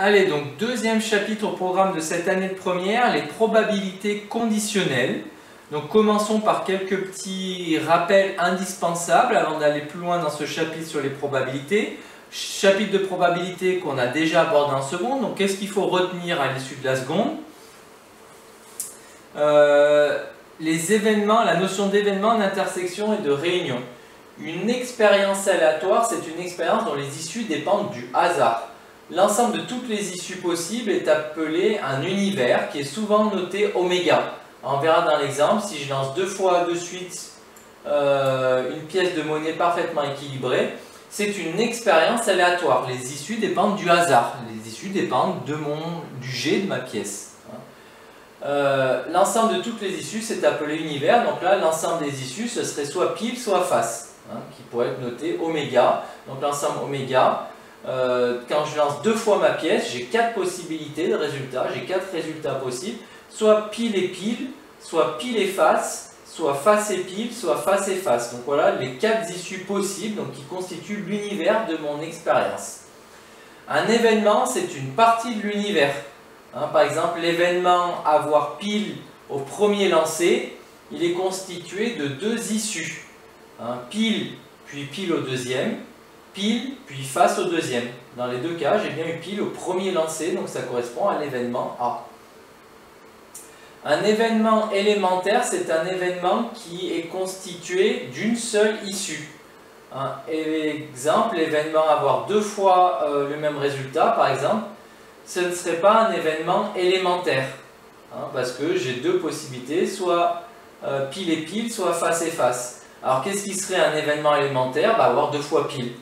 Allez, donc deuxième chapitre au programme de cette année de première, les probabilités conditionnelles. Donc commençons par quelques petits rappels indispensables avant d'aller plus loin dans ce chapitre sur les probabilités. Chapitre de probabilité qu'on a déjà abordé en seconde. Donc qu'est-ce qu'il faut retenir à l'issue de la seconde? Les événements, la notion d'événement, d'intersection et de réunion. Une expérience aléatoire, c'est une expérience dont les issues dépendent du hasard. L'ensemble de toutes les issues possibles est appelé un univers qui est souvent noté oméga. On verra dans l'exemple, si je lance deux fois de suite une pièce de monnaie parfaitement équilibrée, c'est une expérience aléatoire. Les issues dépendent du hasard. Les issues dépendent du jet de ma pièce. L'ensemble de toutes les issues, c'est appelé univers. Donc là, l'ensemble des issues, ce serait soit pile, soit face, qui pourrait être noté oméga. Donc l'ensemble oméga, quand je lance deux fois ma pièce, j'ai 4 possibilités de résultats. J'ai 4 résultats possibles. Soit pile et pile, soit pile et face, soit face et pile, soit face et face. Donc voilà les 4 issues possibles donc, qui constituent l'univers de mon expérience. Un événement, c'est une partie de l'univers. Par exemple, l'événement avoir pile au premier lancer, il est constitué de 2 issues. Pile, puis pile au deuxième, pile, puis face au deuxième. Dans les deux cas, j'ai bien eu pile au premier lancer, donc ça correspond à l'événement A. Un événement élémentaire, c'est un événement qui est constitué d'une seule issue. Exemple, l'événement avoir 2 fois le même résultat, par exemple, ce ne serait pas un événement élémentaire, parce que j'ai 2 possibilités, soit pile et pile, soit face et face. Alors qu'est-ce qui serait un événement élémentaire? Avoir 2 fois pile.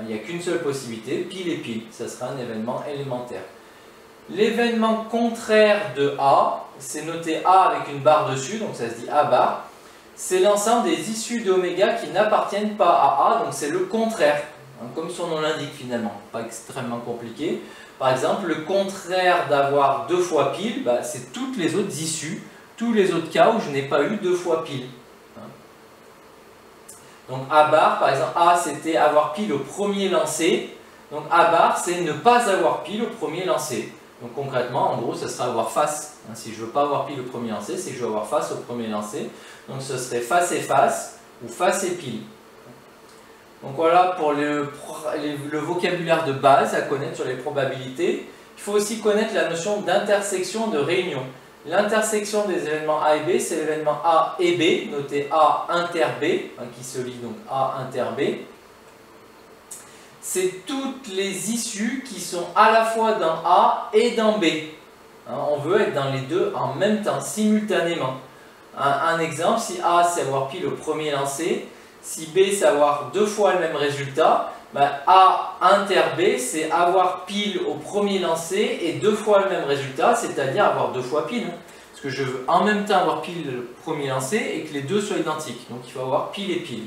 Il n'y a qu'une seule possibilité, pile et pile, ça sera un événement élémentaire. L'événement contraire de A, c'est noté A avec une barre dessus, donc ça se dit A bar, c'est l'ensemble des issues d'oméga qui n'appartiennent pas à A, donc c'est le contraire, comme son nom l'indique finalement, pas extrêmement compliqué. Par exemple, le contraire d'avoir 2 fois pile, c'est toutes les autres issues, tous les autres cas où je n'ai pas eu 2 fois pile. Donc A bar, par exemple, A c'était avoir pile au premier lancer, donc A bar c'est ne pas avoir pile au premier lancer. Donc concrètement, en gros, ce sera avoir face. Si je ne veux pas avoir pile au premier lancer, c'est que je veux avoir face au premier lancer. Donc ce serait face et face ou face et pile. Donc voilà pour le vocabulaire de base à connaître sur les probabilités. Il faut aussi connaître la notion d'intersection de réunion. L'intersection des événements A et B, c'est l'événement A et B, noté A inter B, qui se lit donc A inter B. C'est toutes les issues qui sont à la fois dans A et dans B. On veut être dans les deux en même temps, simultanément. Un exemple, si A c'est avoir pile au premier lancer, si B c'est avoir 2 fois le même résultat, A inter B c'est avoir pile au premier lancer et 2 fois le même résultat, c'est-à-dire avoir 2 fois pile. Parce que je veux en même temps avoir pile le premier lancer et que les deux soient identiques. Donc il faut avoir pile et pile.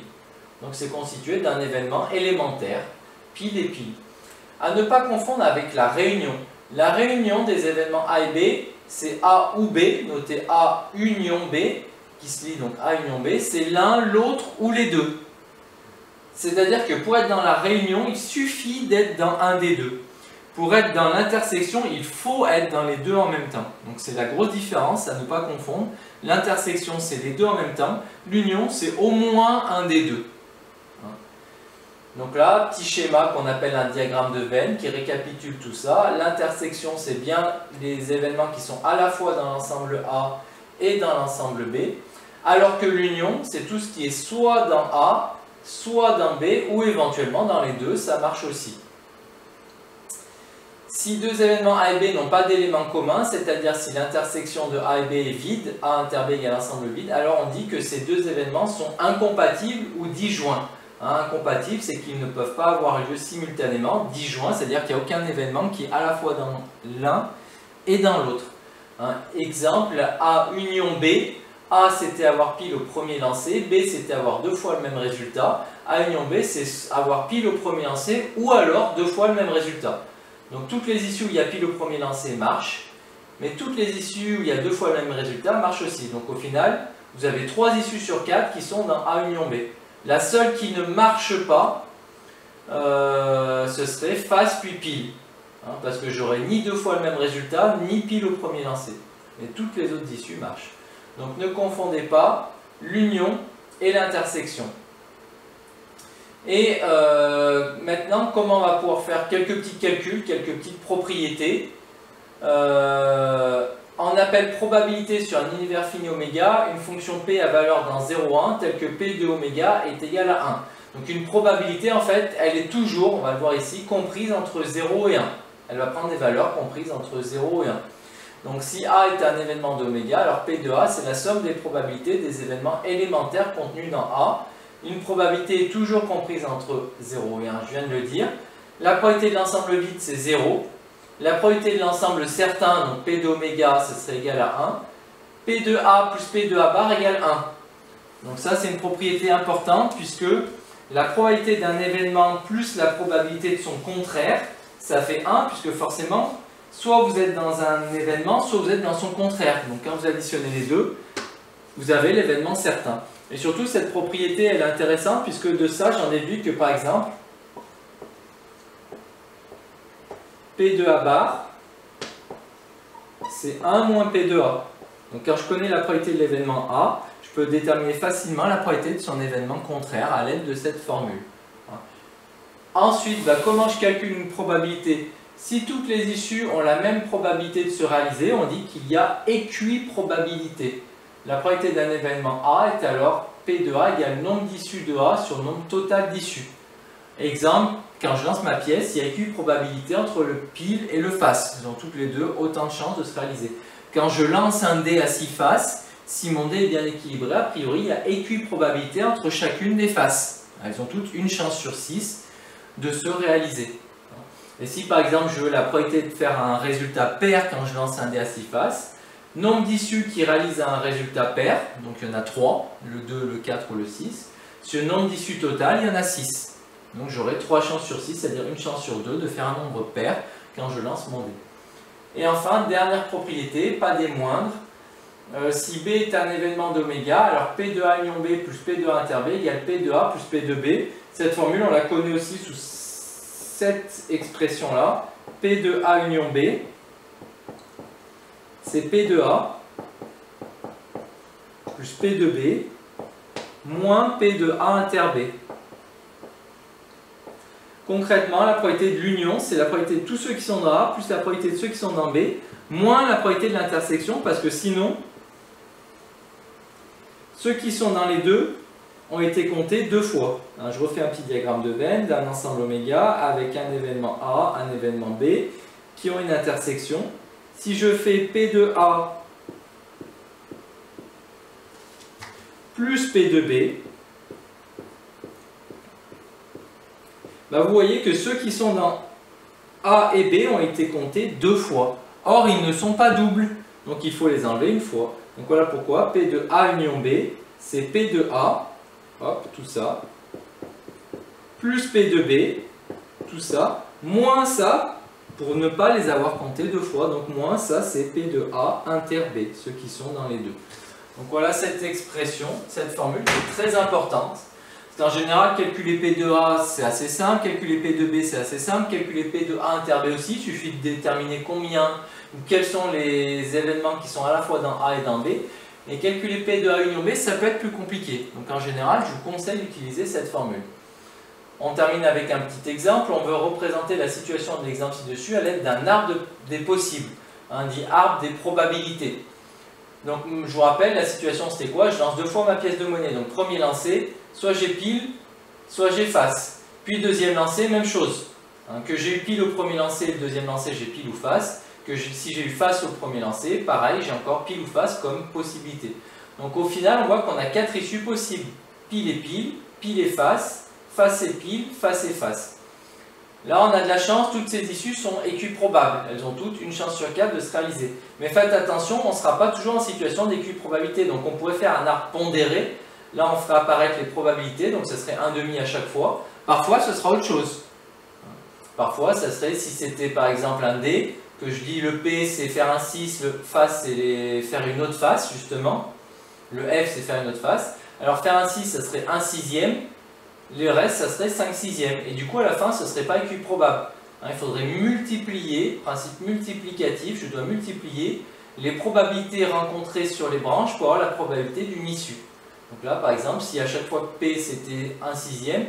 Donc c'est constitué d'un événement élémentaire. Pile et pile. À ne pas confondre avec la réunion. La réunion des événements A et B, c'est A ou B, noté A union B, qui se lit donc A union B, c'est l'un, l'autre ou les deux. C'est-à-dire que pour être dans la réunion, il suffit d'être dans un des deux. Pour être dans l'intersection, il faut être dans les deux en même temps. Donc c'est la grosse différence, à ne pas confondre. L'intersection, c'est les deux en même temps. L'union, c'est au moins un des deux. Donc là, petit schéma qu'on appelle un diagramme de Venn qui récapitule tout ça. L'intersection, c'est bien les événements qui sont à la fois dans l'ensemble A et dans l'ensemble B. Alors que l'union, c'est tout ce qui est soit dans A, soit dans B, ou éventuellement dans les deux, ça marche aussi. Si 2 événements A et B n'ont pas d'éléments communs, c'est-à-dire si l'intersection de A et B est vide, A inter B égale ensemble vide, alors on dit que ces 2 événements sont incompatibles ou disjoints. Incompatibles, c'est qu'ils ne peuvent pas avoir lieu simultanément, disjoints, c'est-à-dire qu'il n'y a aucun événement qui est à la fois dans l'un et dans l'autre. Exemple, A union B, A c'était avoir pile au premier lancer, B c'était avoir 2 fois le même résultat, A union B c'est avoir pile au premier lancer ou alors 2 fois le même résultat. Donc toutes les issues où il y a pile au premier lancer marchent, mais toutes les issues où il y a 2 fois le même résultat marchent aussi. Donc au final, vous avez 3 issues sur 4 qui sont dans A union B. La seule qui ne marche pas, ce serait face puis pile. hein, parce que j'aurai ni deux fois le même résultat, ni pile au premier lancé. Et toutes les autres issues marchent. Donc ne confondez pas l'union et l'intersection. Et maintenant, comment on va pouvoir faire quelques petits calculs, quelques petites propriétés. On appelle probabilité sur un univers fini oméga une fonction p à valeur dans 0, 1 telle que p de oméga est égal à 1. Donc une probabilité, en fait, elle est toujours, on va le voir ici, comprise entre 0 et 1. Elle va prendre des valeurs comprises entre 0 et 1. Donc si A est un événement d'oméga, alors P de A, c'est la somme des probabilités des événements élémentaires contenus dans A. Une probabilité est toujours comprise entre 0 et 1, je viens de le dire. La probabilité de l'ensemble vide, c'est 0. La probabilité de l'ensemble certain, donc P de oméga, ce serait égal à 1. P de A plus P de A bar égale 1. Donc ça, c'est une propriété importante, puisque la probabilité d'un événement plus la probabilité de son contraire, ça fait 1, puisque forcément, soit vous êtes dans un événement, soit vous êtes dans son contraire. Donc quand vous additionnez les deux, vous avez l'événement certain. Et surtout, cette propriété, elle est intéressante, puisque de ça, j'en déduis que par exemple, P de A bar, c'est 1 moins P de A. Donc quand je connais la probabilité de l'événement A, je peux déterminer facilement la probabilité de son événement contraire à l'aide de cette formule. Ensuite, comment je calcule une probabilité? Si toutes les issues ont la même probabilité de se réaliser, on dit qu'il y a équiprobabilité. La probabilité d'un événement A est alors P de A égale nombre d'issues de A sur nombre total d'issues. Exemple, quand je lance ma pièce, il y a équiprobabilité entre le pile et le face. Ils ont toutes les deux autant de chances de se réaliser. Quand je lance un dé à 6 faces, si mon dé est bien équilibré, a priori, il y a équiprobabilité entre chacune des faces. Elles ont toutes une chance sur 6 de se réaliser. Et si par exemple je veux la probabilité de faire un résultat pair quand je lance un dé à 6 faces, nombre d'issues qui réalisent un résultat pair, donc il y en a 3, le 2, le 4 ou le 6, sur le nombre d'issues total, il y en a 6. Donc j'aurai 3 chances sur 6, c'est-à-dire une chance sur 2 de faire un nombre pair quand je lance mon dé. Et enfin, dernière propriété, pas des moindres, si B est un événement d'oméga, alors P de A union B plus P de A inter B égale P de A plus P de B. Cette formule, on la connaît aussi sous cette expression-là. P de A union B, c'est P de A plus P de B moins P de A inter B. Concrètement, la probabilité de l'union, c'est la probabilité de tous ceux qui sont dans A plus la probabilité de ceux qui sont dans B, moins la probabilité de l'intersection, parce que sinon, ceux qui sont dans les deux ont été comptés deux fois. Je refais un petit diagramme de Venn d'un ensemble oméga avec un événement A, un événement B, qui ont une intersection. Si je fais P de A plus P de B, vous voyez que ceux qui sont dans A et B ont été comptés deux fois. Or, ils ne sont pas doubles, donc il faut les enlever une fois. Donc voilà pourquoi P de A union B, c'est P de A, hop, tout ça, plus P de B, tout ça, moins ça, pour ne pas les avoir comptés deux fois. Donc moins ça, c'est P de A inter B, ceux qui sont dans les deux. Donc voilà cette expression, cette formule qui est très importante. En général, calculer P de A, c'est assez simple, calculer P de B, c'est assez simple, calculer P de A inter B aussi, il suffit de déterminer combien ou quels sont les événements qui sont à la fois dans A et dans B. Et calculer P de A union B, ça peut être plus compliqué. Donc en général, je vous conseille d'utiliser cette formule. On termine avec un petit exemple. On veut représenter la situation de l'exemple ci-dessus à l'aide d'un arbre des possibles. On dit arbre des probabilités. Donc je vous rappelle, la situation c'était quoi? Je lance deux fois ma pièce de monnaie. Donc premier lancer, soit j'ai pile, soit j'ai face. Puis deuxième lancer, même chose. Que j'ai eu pile au premier lancer, le deuxième lancer, j'ai pile ou face. Si j'ai eu face au premier lancer, pareil, j'ai encore pile ou face comme possibilité. Donc au final, on voit qu'on a 4 issues possibles. Pile et face et pile, face et face. Là, on a de la chance, toutes ces issues sont équiprobables. Elles ont toutes une chance sur 4 de se réaliser. Mais faites attention, on ne sera pas toujours en situation d'équiprobabilité. Donc on pourrait faire un arbre pondéré. Là, on fera apparaître les probabilités, donc ce serait 1,5 à chaque fois. Parfois, ce sera autre chose. Parfois, ça serait, si c'était par exemple un D, que je dis le P c'est faire un 6, le face c'est faire une autre face, justement. Le F c'est faire une autre face. Alors faire un 6, ça serait 1/6. Le reste, ça serait 5/6. Et du coup, à la fin, ce ne serait pas équiprobable. Il faudrait multiplier, principe multiplicatif, je dois multiplier les probabilités rencontrées sur les branches pour avoir la probabilité d'une issue. Donc là, par exemple, si à chaque fois que P c'était 1/6,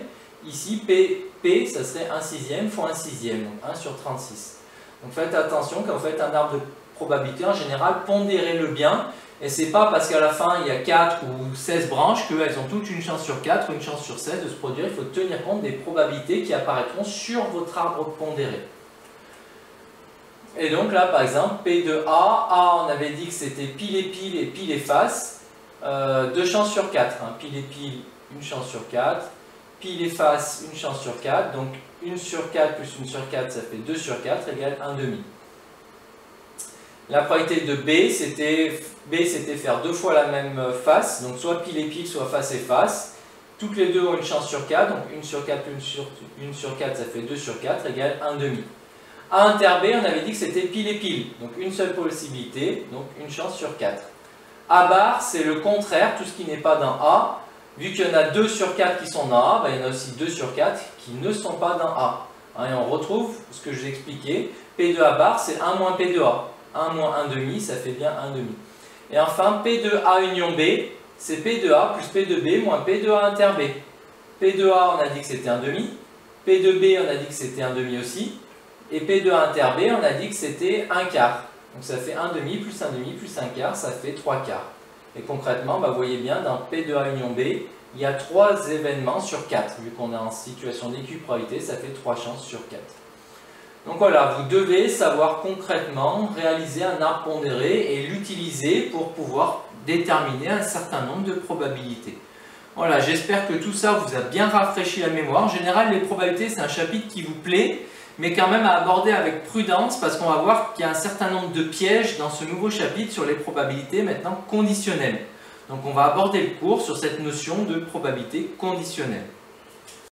ici P ça serait 1/6 fois 1/6, donc 1 sur 36. Donc faites attention quand vous faites un arbre de probabilité, en général, pondérez-le bien. Et c'est pas parce qu'à la fin il y a 4 ou 16 branches qu'elles ont toutes une chance sur 4 ou une chance sur 16 de se produire. Il faut tenir compte des probabilités qui apparaîtront sur votre arbre pondéré. Et donc là, par exemple, P de A, on avait dit que c'était pile et pile et pile et face. 2 chances sur 4. Pile et pile, une chance sur 4. Pile et face, une chance sur 4. Donc 1 sur 4 plus 1 sur 4, ça fait 2 sur 4 égale 1/2. La probabilité de B, c'était faire 2 fois la même face, donc soit pile et pile, soit face et face. Toutes les deux ont une chance sur 4, donc 1 sur 4 plus 1 sur 4, ça fait 2 sur 4 égale 1/2. A inter B, on avait dit que c'était pile et pile, donc une seule possibilité, donc une chance sur 4. A bar, c'est le contraire, tout ce qui n'est pas dans A. Vu qu'il y en a 2 sur 4 qui sont dans A, il y en a aussi 2 sur 4 qui ne sont pas dans A. Et on retrouve ce que je vous ai expliqué, P de A bar, c'est 1 moins P de A. 1 moins 1/2, ça fait bien 1/2. Et enfin, P de A union B, c'est P de A plus P de B moins P de A inter B. P de A, on a dit que c'était 1/2. P de B, on a dit que c'était 1/2 aussi. Et P de A inter B, on a dit que c'était 1/4. Donc ça fait 1/2 plus 1/2 plus 1/4, ça fait 3/4. Et concrètement, vous voyez bien, dans P de A union B, il y a 3 événements sur 4. Vu qu'on est en situation d'équiprobabilité, ça fait 3 chances sur 4. Donc voilà, vous devez savoir concrètement réaliser un arbre pondéré et l'utiliser pour pouvoir déterminer un certain nombre de probabilités. Voilà, j'espère que tout ça vous a bien rafraîchi la mémoire. En général, les probabilités, c'est un chapitre qui vous plaît, mais quand même à aborder avec prudence parce qu'on va voir qu'il y a un certain nombre de pièges dans ce nouveau chapitre sur les probabilités maintenant conditionnelles. Donc on va aborder le cours sur cette notion de probabilité conditionnelle.